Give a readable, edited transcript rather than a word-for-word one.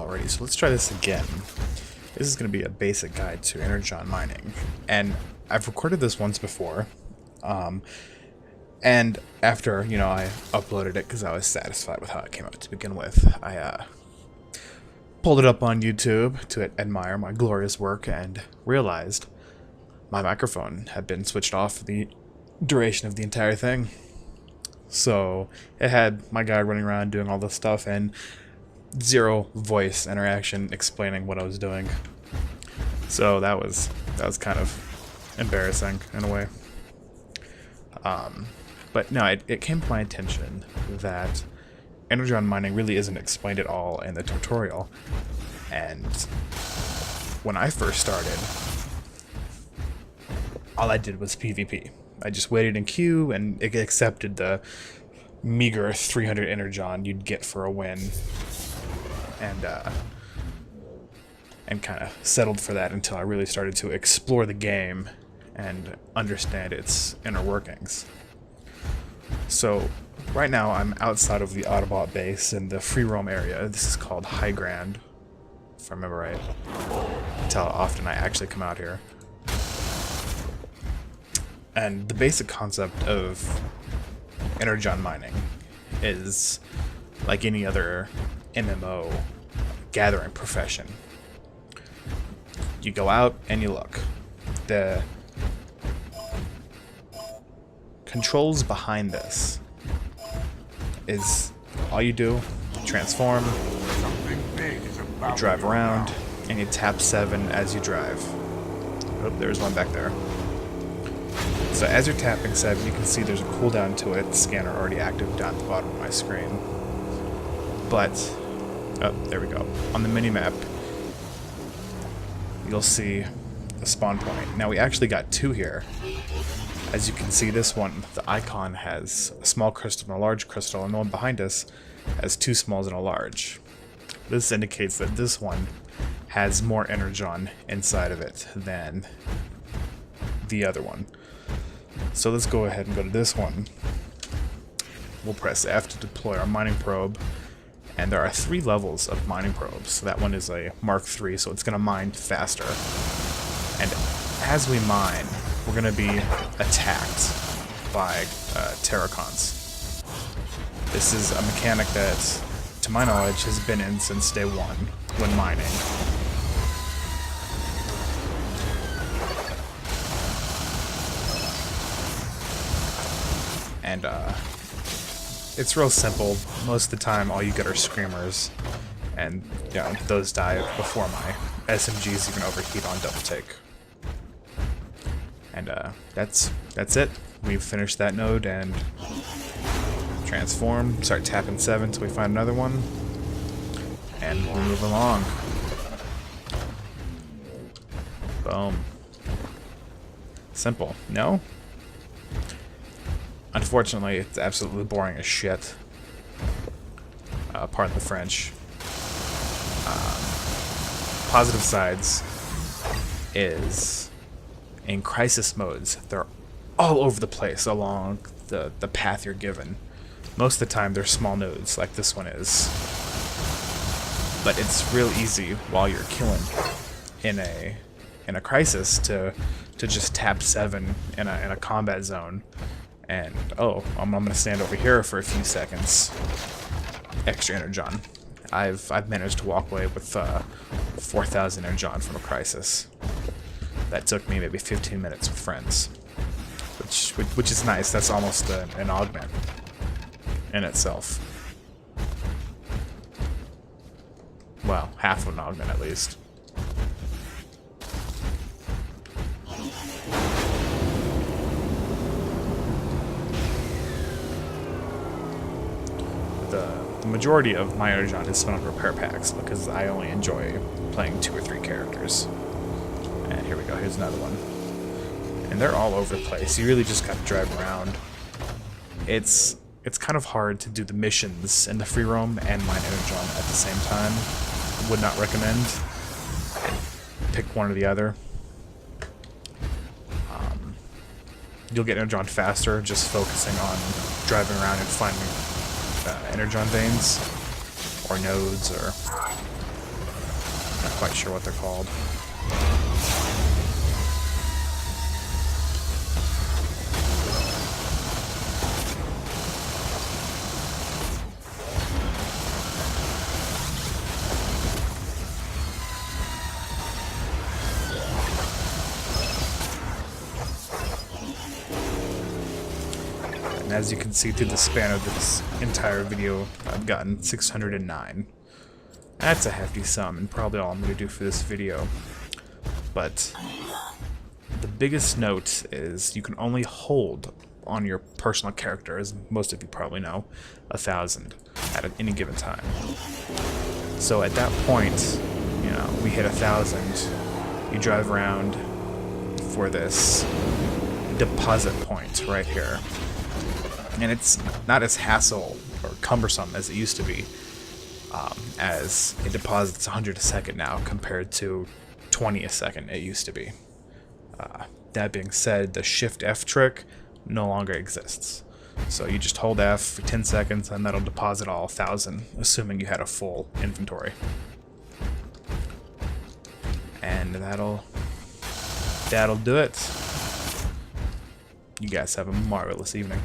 already, so let's try this again. This is going to be a basic guide to Energon mining, and I've recorded this once before, and after, I uploaded it because I was satisfied with how it came out to begin with, I pulled it up on YouTube to admire my glorious work and realized my microphone had been switched off for the duration of the entire thing. So it had my guy running around doing all this stuff and zero voice interaction explaining what I was doing. So that was kind of embarrassing in a way. But no, it came to my attention that Energon mining really isn't explained at all in the tutorial. And when I first started, all I did was PvP. I just waited in queue and it accepted the meager 300 Energon you'd get for a win. And kind of settled for that until I really started to explore the game and understand its inner workings. So right now I'm outside of the Autobot base in the free roam area. This is called High Ground, if I remember right. That's how often I actually come out here. And the basic concept of Energon mining is like any other MMO gathering profession. You go out and you look. The controls behind this is all you do, transform, you drive around, and you tap 7 as you drive. Oh, there's one back there. So as you're tapping 7, you can see there's a cooldown to it, scanner already active down at the bottom of my screen. But, oh, there we go. On the minimap, you'll see a spawn point. Now we actually got 2 here. As you can see, this one, the icon has a small crystal and a large crystal, and the one behind us has 2 smalls and a large. This indicates that this one has more Energon inside of it than the other one. So let's go ahead and go to this one. We'll press F to deploy our mining probe, and there are 3 levels of mining probes. So that one is a Mark III, so it's going to mine faster. And as we mine, we're going to be attacked by Terracons. This is a mechanic that, to my knowledge, has been in since day 1 when mining. And it's real simple. Most of the time, all you get are screamers, and those die before my SMGs even overheat on double take. And that's it. We've finished that node and transform. Start tapping 7 till we find another one, and we'll move along. Boom. Simple. No? Unfortunately, it's absolutely boring as shit. Pardon the French. Positive sides is in crisis modes, they're all over the place along the path you're given. Most of the time, they're small nodes, like this one is. But it's real easy while you're killing in a crisis to just tap 7 in a combat zone. And, oh, I'm going to stand over here for a few seconds. Extra Energon. I've managed to walk away with 4,000 Energon from a crisis. That took me maybe 15 minutes with friends. Which is nice. That's almost an augment in itself. Well, half of an augment at least. The majority of my Energon is spent on repair packs because I only enjoy playing 2 or 3 characters. And here we go, here's another one. And they're all over the place. You really just gotta drive around. It's kind of hard to do the missions in the free roam and mine Energon at the same time. Would not recommend. Pick one or the other. You'll get Energon faster just focusing on driving around and finding Energon veins or nodes or Not quite sure what they're called. And as you can see through the span of this entire video, I've gotten 609. That's a hefty sum, and probably all I'm going to do for this video. But the biggest note is you can only hold on your personal character, as most of you probably know, 1,000 at any given time. So at that point, you know, we hit 1,000. You drive around for this deposit point right here. And it's not as hassle or cumbersome as it used to be, as it deposits 100 a second now compared to 20 a second it used to be. That being said, the Shift F trick no longer exists. So you just hold F for 10 seconds and that'll deposit all 1,000, assuming you had a full inventory. And that'll do it. You guys have a marvelous evening.